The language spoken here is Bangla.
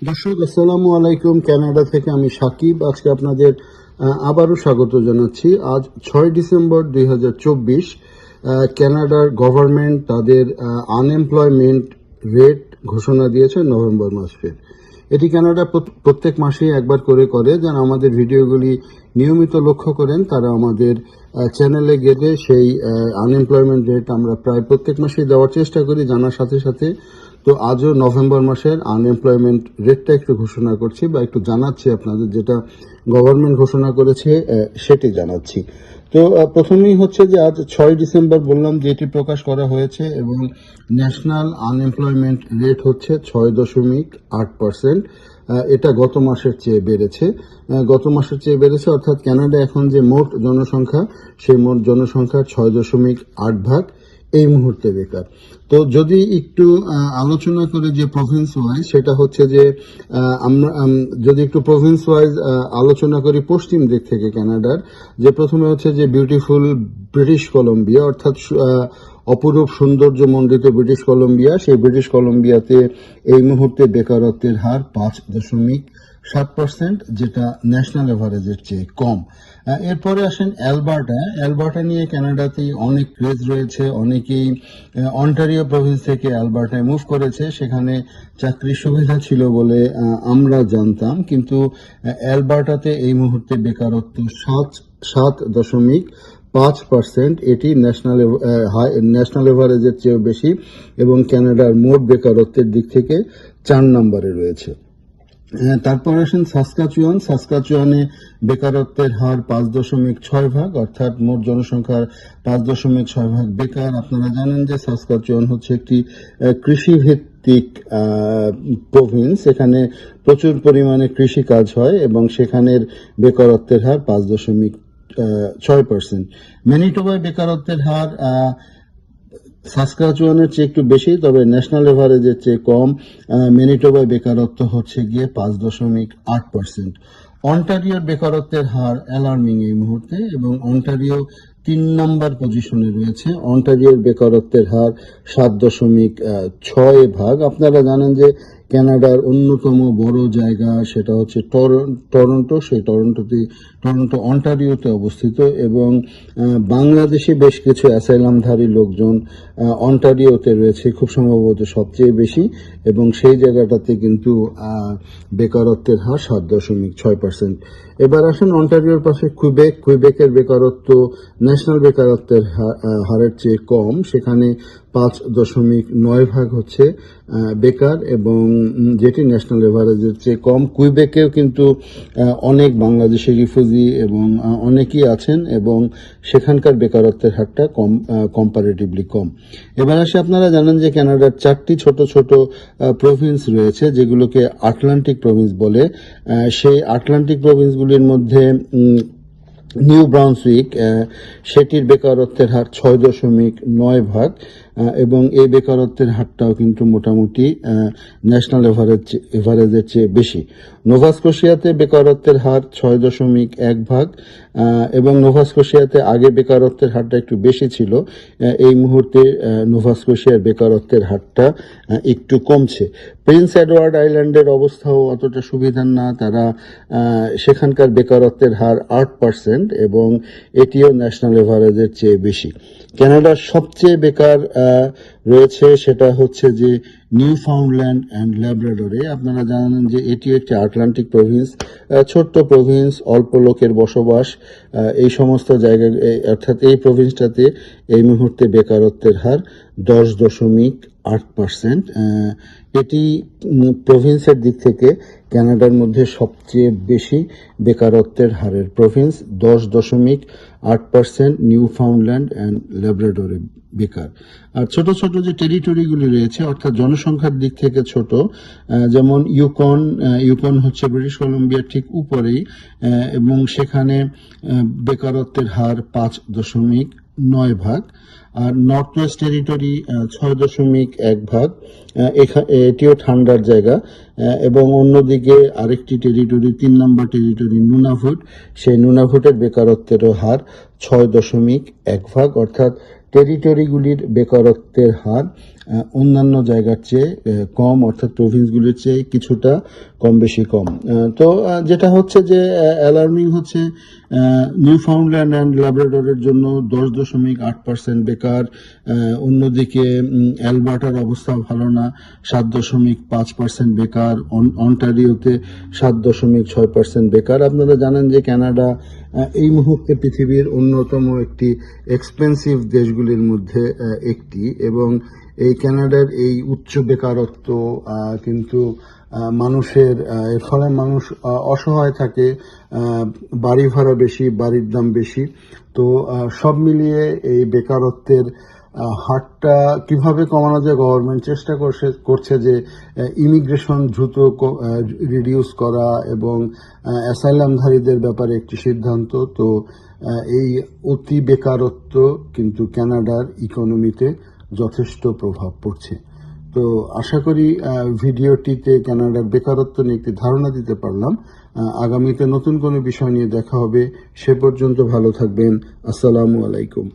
দর্শক আসসালামু আলাইকুম। কানাডা থেকে আমি সাকিব। আজকে আপনাদের আবারও স্বাগত জানাচ্ছি। আজ 6 ডিসেম্বর 2024। কানাডার গভর্নমেন্ট তাদের আনএমপ্লয়মেন্ট রেট ঘোষণা দিয়েছে নভেম্বর মাসে। এটি কানাডা প্রত্যেক মাসেই একবার করে যারা আমাদের ভিডিওগুলি নিয়মিত লক্ষ্য করেন তারা আমাদের চ্যানেলে গেলে সেই আনএমপ্লয়মেন্ট রেট আমরা প্রায় প্রত্যেক মাসেই দেওয়ার চেষ্টা করি জানার সাথে সাথে। তো আজও নভেম্বর মাসের আনএমপ্লয়মেন্ট রেটটা একটু ঘোষণা করছি বা একটু জানাচ্ছি আপনাদের, যেটা গভর্নমেন্ট ঘোষণা করেছে সেটি জানাচ্ছি। তো প্রথমেই হচ্ছে যে আজ 6 ডিসেম্বর বললাম যে এটি প্রকাশ করা হয়েছে এবং ন্যাশনাল আনএমপ্লয়মেন্ট রেট হচ্ছে 6.8%। এটা গত মাসের চেয়ে বেড়েছে অর্থাৎ কানাডা এখন যে মোট জনসংখ্যা সেই মোট জনসংখ্যার 6.8 এই মুহূর্তে বেকার। তো যদি একটু আলোচনা করে যে প্রভিন্স ওয়াইজ, সেটা হচ্ছে যে আমরা যদি একটু প্রভিন্স ওয়াইজ আলোচনা করি পশ্চিম দিক থেকে কানাডার, যে প্রথমে হচ্ছে যে বিউটিফুল ব্রিটিশ কলম্বিয়া, অর্থাৎ অপরূপ সৌন্দর্যমণ্ডিত ব্রিটিশ কলম্বিয়া। সেই ব্রিটিশ কলম্বিয়াতে এই মুহূর্তে বেকারত্বের হার 5.7%, যেটা ন্যাশনাল এভারেজের চেয়ে কম। এরপরে আসেন অ্যালবার্টা নিয়ে কানাডাতেই অনেক ক্রেজ রয়েছে। অনেকেই অন্টারিও প্রভিন্স থেকে অ্যালবার্টায় মুভ করেছে, সেখানে চাকরির সুবিধা ছিল বলে আমরা জানতাম। কিন্তু অ্যালবার্টাতে এই মুহূর্তে বেকারত্ব 7.5%। এটি ন্যাশনাল এভারেজের চেয়েও বেশি এবং কানাডার মোট বেকারত্বের দিক থেকে 4 নম্বরে রয়েছে। তারপর আসেন সাসকাচুয়ানে বেকারত্বের হার 5.6%, অর্থাৎ মোট জনসংখ্যার 5.6% বেকার। আপনারা জানেন যে সাসকাচুয়ান হচ্ছে একটি কৃষিভিত্তিক প্রভিন্স, এখানে প্রচুর পরিমাণে কৃষি কাজ হয় এবং সেখানের বেকারত্বের হার 5.6%। ম্যানিটোবায় বেকারত্বের হার সাসকাচুয়ানের চেয়ে একটু বেশি, তবে ন্যাশনাল এভারেজের চেয়ে কম। ম্যানিটোবায় বেকারত্ব হচ্ছে গিয়ে 5.8%। অন্টারিওর বেকারত্বের হার অ্যালার্মিং এই মুহূর্তে এবং অন্টারিও 3 নম্বর পজিশনে রয়েছে। অন্টারিওর বেকারত্বের হার 7.6%। আপনারা জানেন যে কানাডার অন্যতম বড় জায়গা সেটা হচ্ছে টরন্টো। সেই টরন্টো অন্টারিওতে অবস্থিত এবং বাংলাদেশি বেশ কিছু অ্যাসাইলামধারী লোকজন অন্টারিওতে রয়েছে, খুব সম্ভবত সবচেয়ে বেশি, এবং সেই জায়গাটাতে কিন্তু বেকারত্বের হার 7.6%। এবার আসেন অন্টারিওর পাশে কুইবেকের বেকারত্ব ন্যাশনাল বেকারত্বের হারের চেয়ে কম, সেখানে 5.9% হচ্ছে বেকার এবং যেটি ন্যাশনাল এভারেজের চেয়ে কম। কুইবেকেও কিন্তু অনেক বাংলাদেশি রিফিউজি এবং অনেকেই আছেন এবং সেখানকার বেকারত্বের হারটা কম্পারেটিভলি কম। এবার আসে, আপনারা জানেন যে কানাডার 4টি ছোট ছোট প্রভিন্স রয়েছে যেগুলোকে আটলান্টিক প্রভিন্স বলে। সেই আটলান্টিক প্রভিন্সগুলির মধ্যে নিউ ব্রাউনসউইক, সেটির বেকারত্বের হার 6.9% এবং এই বেকারত্বের হারটাও কিন্তু মোটামুটি ন্যাশনাল এভারেজের চেয়ে বেশি। নোভাস্কোশিয়াতে বেকারত্বের হার 6.1% এবং নোভাস্কোশিয়াতে আগে বেকারত্বের হারটা একটু বেশি ছিল। এই মুহূর্তে নোভাস্কোশিয়ার বেকারত্বের হারটা একটু কমছে। প্রিন্স এডওয়ার্ড আইল্যান্ডের অবস্থাও অতটা সুবিধার না, তারা সেখানকার বেকারত্বের হার 8% এবং এটিও ন্যাশনাল এভারেজের চেয়ে বেশি। কানাডার সবচেয়ে বেকার রয়েছে সেটা হচ্ছে যে নিউ ফাউন্ডল্যান্ড অ্যান্ড ল্যাব্রাডরে। আপনারা জানেন যে এটিও একটি আটলান্টিক প্রভিন্স, ছোট্ট প্রভিন্স, অল্প লোকের বসবাস। এই সমস্ত জায়গা অর্থাৎ এই প্রভিন্সটাতে এই মুহূর্তে বেকারত্বের হার 10.8%। এটি প্রভিন্সের দিক থেকে কানাডার মধ্যে সবচেয়ে বেশি বেকারত্বের হারের প্রভিন্স, 10.8% নিউ ফাউন্ডল্যান্ড অ্যান্ড ল্যাব্রাডরে বেকার। আর ছোট ছোট যে টেরিটরিগুলি রয়েছে অর্থাৎ জনসংখ্যার দিক থেকে ছোট, যেমন ইউকন হচ্ছে ব্রিটিশ কলম্বিয়ার ঠিক উপরেই এবং সেখানে বেকারত্বের হার 5.9%। আর নর্থ ওয়েস্ট টেরিটরি 6.1%, এটিও ঠান্ডার জায়গা। এবং অন্যদিকে আরেকটি টেরিটরি 3 নম্বর টেরিটরি নুনাভুট, সেই নুনাভুটের বেকারত্বেরও হার 6.1%। অর্থাৎ টেরিটরিগুলির বেকারত্বের হার অন্যান্য জায়গার চেয়ে কম, অর্থাৎ প্রভিন্সগুলির চেয়ে কিছুটা কম বেশি কম। তো যেটা হচ্ছে যে অ্যালার্মিং হচ্ছে নিউ ফাউন্ডল্যান্ড অ্যান্ড ল্যাব্রাডরের জন্য 10.8% বেকার। অন্যদিকে অ্যালবার্টার অবস্থা ভালো না, 7.5% বেকার। অন্টারিওতে 7.6% বেকার। আপনারা জানেন যে কানাডা এই মুহূর্তে পৃথিবীর অন্যতম একটি এক্সপেন্সিভ দেশগুলির মধ্যে একটি, এবং এই কানাডার এই উচ্চ বেকারত্ব কিন্তু মানুষের এর ফলে মানুষ অসহায় থাকে, বাড়ি ভাড়া বেশি, বাড়ির দাম বেশি। তো সব মিলিয়ে এই বেকারত্বের হারটা কিভাবে কমানো যায়, গভর্নমেন্ট চেষ্টা করছে যে ইমিগ্রেশন দ্রুত রিডিউস করা এবং অ্যাসাইলামধারীদের ব্যাপারে একটি সিদ্ধান্ত। তো এই অতি বেকারত্ব কিন্তু কানাডার ইকোনমিতে যথেষ্ট প্রভাব পড়ছে। তো আশা করি ভিডিওটিতে কানাডার বেকারত্ব নিয়ে একটি ধারণা দিতে পারলাম। আগামীতে নতুন কোনো বিষয় নিয়ে দেখা হবে। সে পর্যন্ত ভালো থাকবেন। আসসালামু আলাইকুম।